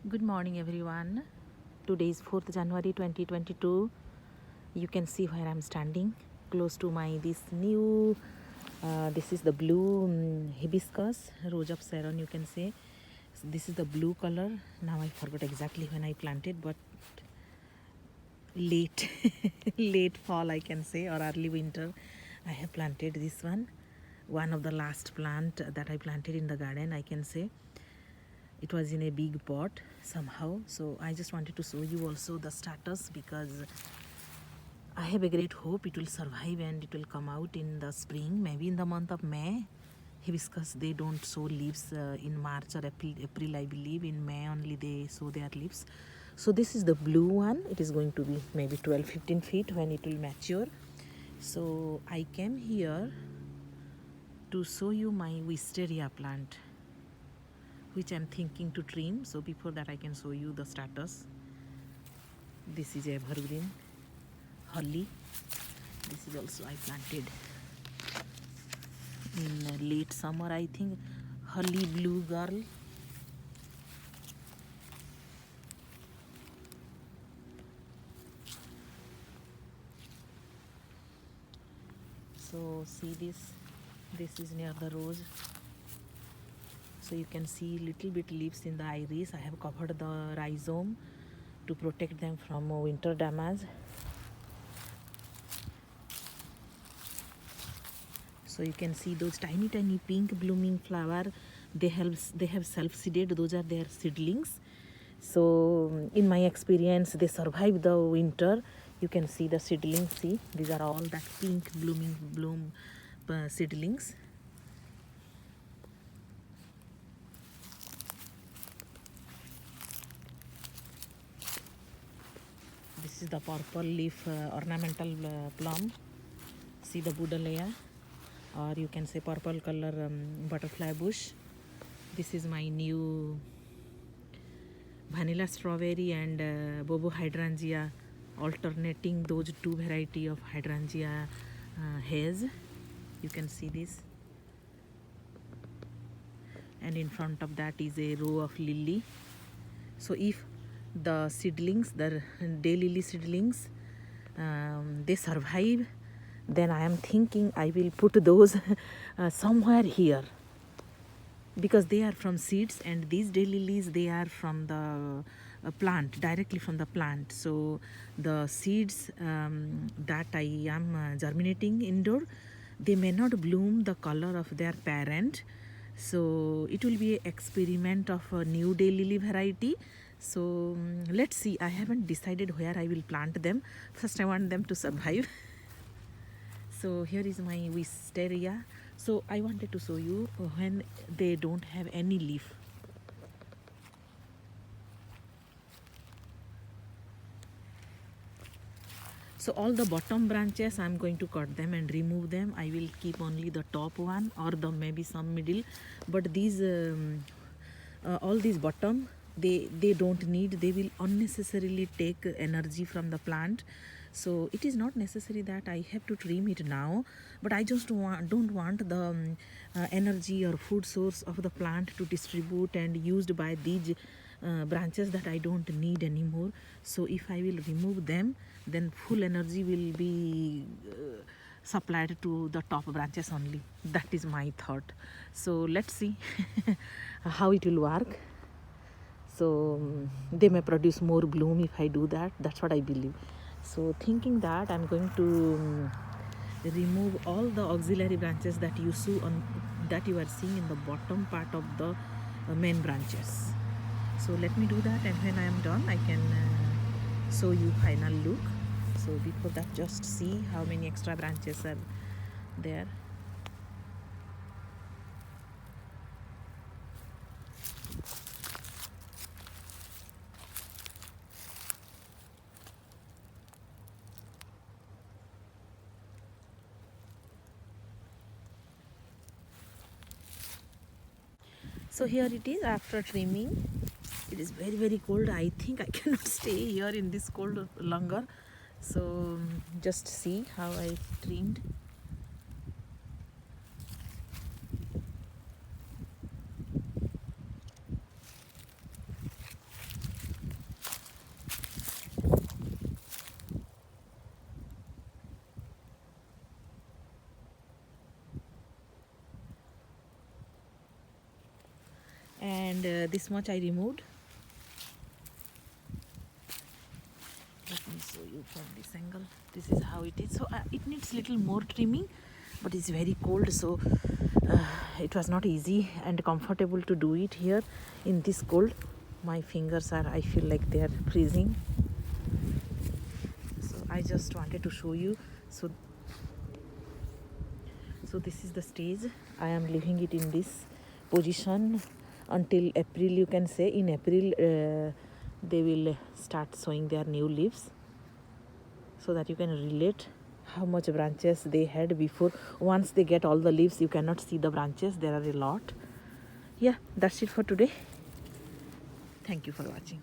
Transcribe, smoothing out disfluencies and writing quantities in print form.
Good morning, everyone. Today is 4th January 2022. You can see where I'm standing close to my this new. This is the blue hibiscus, rose of Sharon. You can say this is the blue color. Now I forgot exactly when I planted, but late, late fall I can say, or early winter. I have planted this one of the last plant that I planted in the garden. I can say it was in a big pot somehow, so I just wanted to show you also the status, because I have a great hope it will survive and it will come out in the spring, maybe in the month of May. Hibiscus, they don't show leaves in March or April I believe. In May only they show their leaves. So this is the blue one. It is going to be maybe 12-15 feet when it will mature. So I came here to show you my wisteria plant, which I'm thinking to trim. So before that I can show you the status. This is evergreen holly. This is also I planted in late summer, I think. Holly blue girl. So see this is near the rose. So you can see little bit leaves in the iris. I have covered the rhizome to protect them from winter damage. So you can see those tiny pink blooming flower. They have self-seeded. Those are their seedlings. So in my experience, they survive the winter. You can see the seedlings. See, these are all that pink bloom seedlings. This is the purple leaf ornamental plum. See the Buddleia, or you can say purple color butterfly bush. This is my new vanilla strawberry and bobo hydrangea, alternating those two variety of hydrangea haze. You can see this, and in front of that is a row of lily. So if the seedlings, the daylily seedlings, they survive, then I am thinking I will put those somewhere here, because they are from seeds, and these daylilies, they are from the plant, directly from the plant. So the seeds that I am germinating indoor, they may not bloom the color of their parent. So it will be an experiment of a new daylily variety. So let's see. I haven't decided where I will plant them. First I want them to survive. So here is my wisteria. So I wanted to show you when they don't have any leaf. So all the bottom branches I'm going to cut them and remove them. I will keep only the top one, or the maybe some middle. But these all these bottom, they don't need, they will unnecessarily take energy from the plant. So it is not necessary that I have to trim it now, but I just don't want the energy or food source of the plant to distribute and used by these branches that I don't need anymore. So if I will remove them, then full energy will be supplied to the top branches only. That is my thought. So let's see how it will work. So they may produce more bloom if I do that. That's what I believe. So thinking that, I'm going to remove all the auxiliary branches that you see that you are seeing in the bottom part of the main branches. So let me do that, and when I am done I can show you final look. So before that, just see how many extra branches are there. So here it is after trimming. It is very cold. I think I cannot stay here in this cold longer. So just see how I trimmed. this much I removed. Let me show you from this angle. This is how it is. So it needs little more trimming, but it's very cold, so it was not easy and comfortable to do it here in this cold. My fingers are, I feel like they are freezing. So I just wanted to show you. So this is the stage. I am leaving it in this position until April, you can say. In April they will start showing their new leaves, so that you can relate how much branches they had before. Once they get all the leaves, you cannot see the branches. There are a lot. Yeah, that's it for today. Thank you for watching.